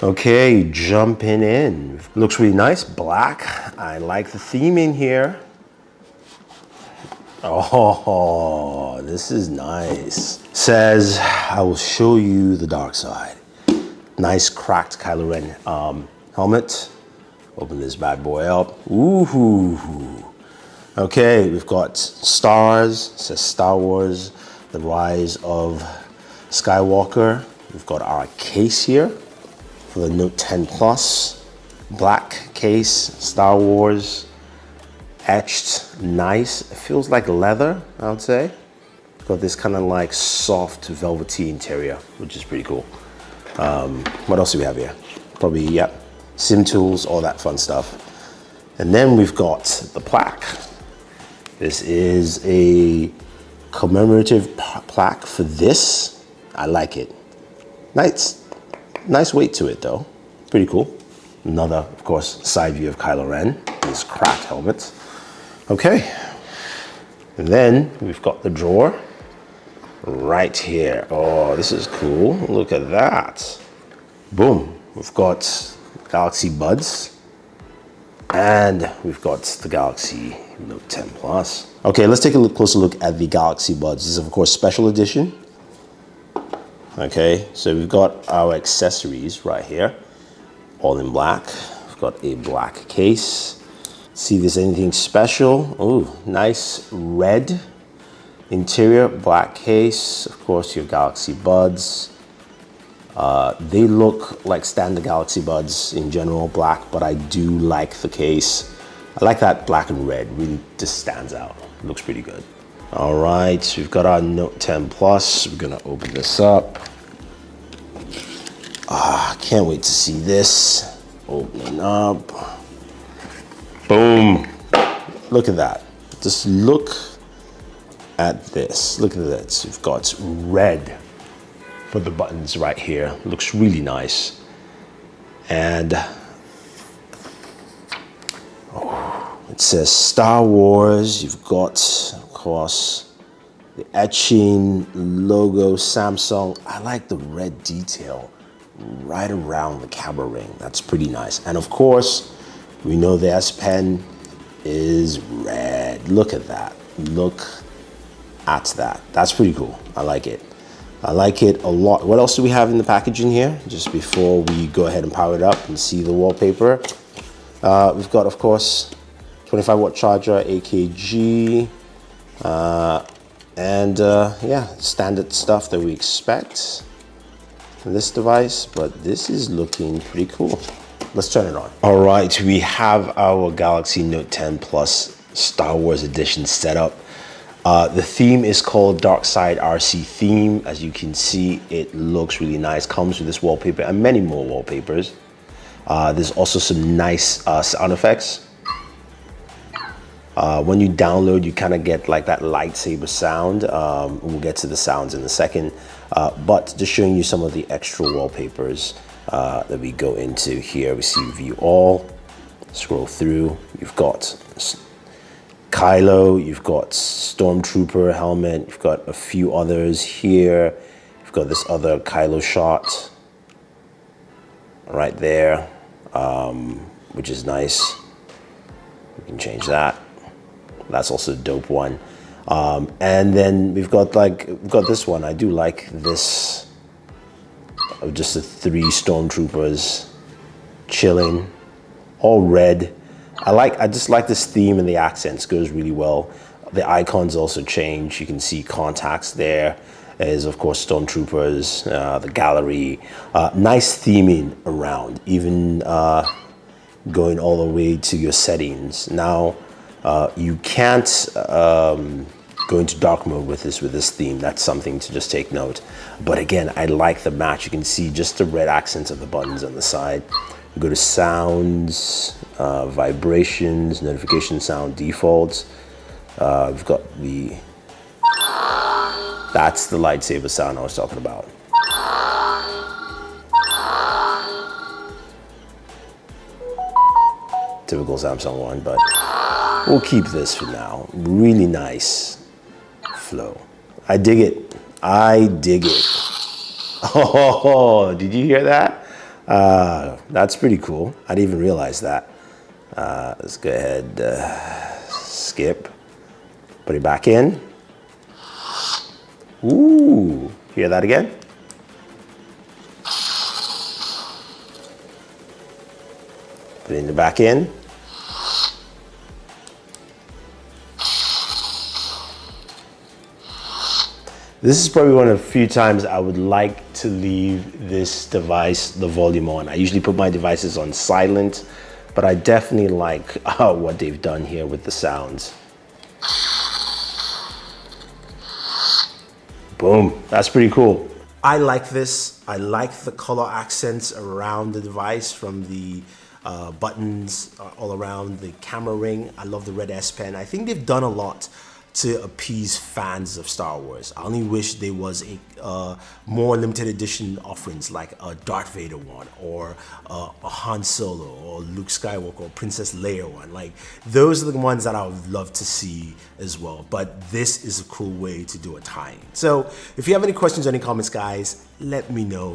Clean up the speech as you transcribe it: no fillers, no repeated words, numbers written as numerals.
Okay, jumping in. Looks really nice, black. I like the theme in here. Oh, this is nice. Says, I will show you the dark side. Nice cracked Kylo Ren helmet. Open this bad boy up. Ooh. Okay, we've got stars. It says Star Wars, The Rise of Skywalker. We've got our case here for the Note 10 Plus. Black case, Star Wars, etched, nice. It feels like leather, I would say. Got this kind of like soft velvety interior, which is pretty cool. What else do we have here? Probably, yep, sim tools, all that fun stuff. And then we've got the plaque. This is a commemorative plaque for this. I like it. Nice weight to it though. Pretty cool. Another, of course, side view of Kylo Ren, his cracked helmet. Okay. And then we've got the drawer right here. Oh, this is cool. Look at that. Boom. We've got Galaxy Buds. And we've got the Galaxy Note 10 Plus. Okay, let's take a closer look at the Galaxy Buds. This is, of course, special edition. Okay, so we've got our accessories right here, all in black. We've got a black case. See if there's anything special. Oh, nice red interior, black case. Of course, your Galaxy Buds. They look like standard Galaxy Buds in general, black, but I do like the case. I like that black and red, really just stands out. Looks pretty good. All right, so we've got our Note 10 Plus. We're gonna open this up. Can't wait to see this. Opening up. Boom. Look at that. Just look at this. Look at this. We've got red for the buttons right here. Looks really nice. And it says Star Wars. You've got, of course, the etching logo, Samsung. I like the red detail right around the camera ring. That's pretty nice. And of course, we know the S Pen is red. Look at that. Look at that. That's pretty cool. I like it. I like it a lot. What else do we have in the packaging here? Just before we go ahead and power it up and see the wallpaper. We've got, of course, 25-watt charger, AKG, and yeah, standard stuff that we expect in this device, but this is looking pretty cool. Let's turn it on. All right, we have our Galaxy Note 10 Plus Star Wars Edition set up. The theme is called Dark Side RC theme. As you can see, it looks really nice. Comes with this wallpaper and many more wallpapers. There's also some nice sound effects. When you download, you kind of get like that lightsaber sound. We'll get to the sounds in a second. But just showing you some of the extra wallpapers that we go into here. We see view all. Scroll through. You've got Kylo, you've got Stormtrooper helmet, you've got a few others here. You've got this other Kylo shot right there, which is nice. We can change that. That's also a dope one. And then we've got this one. I do like this of just the 3 Stormtroopers chilling, all red. I just like this theme, and the accents goes really well. The icons also change. You can see contacts there. There's, of course, Stormtroopers, the gallery. Nice theming around, even going all the way to your settings. Now, you can't go into dark mode with this theme. That's something to just take note. But again, I like the match. You can see just the red accents of the buttons on the side. Go to sounds, vibrations, notification sound defaults. We've got that's the lightsaber sound I was talking about. Typical Samsung one, but we'll keep this for now. Really nice flow. I dig it. I dig it. Oh, did you hear that? That's pretty cool. I didn't even realize that. Let's go ahead, skip, put it back in. Ooh, hear that again? Put it back in. This is probably one of the few times I would like to leave this device, the volume on. I usually put my devices on silent, but I definitely like what they've done here with the sounds. Boom, that's pretty cool. I like this. I like the color accents around the device, from the buttons all around the camera ring. I love the red S Pen. I think they've done a lot to appease fans of Star Wars. I only wish there was a more limited edition offerings, like a Darth Vader one, or a Han Solo, or Luke Skywalker, or Princess Leia one. Like, those are the ones that I would love to see as well. But this is a cool way to do a tie-in. So if you have any questions or any comments, guys, let me know.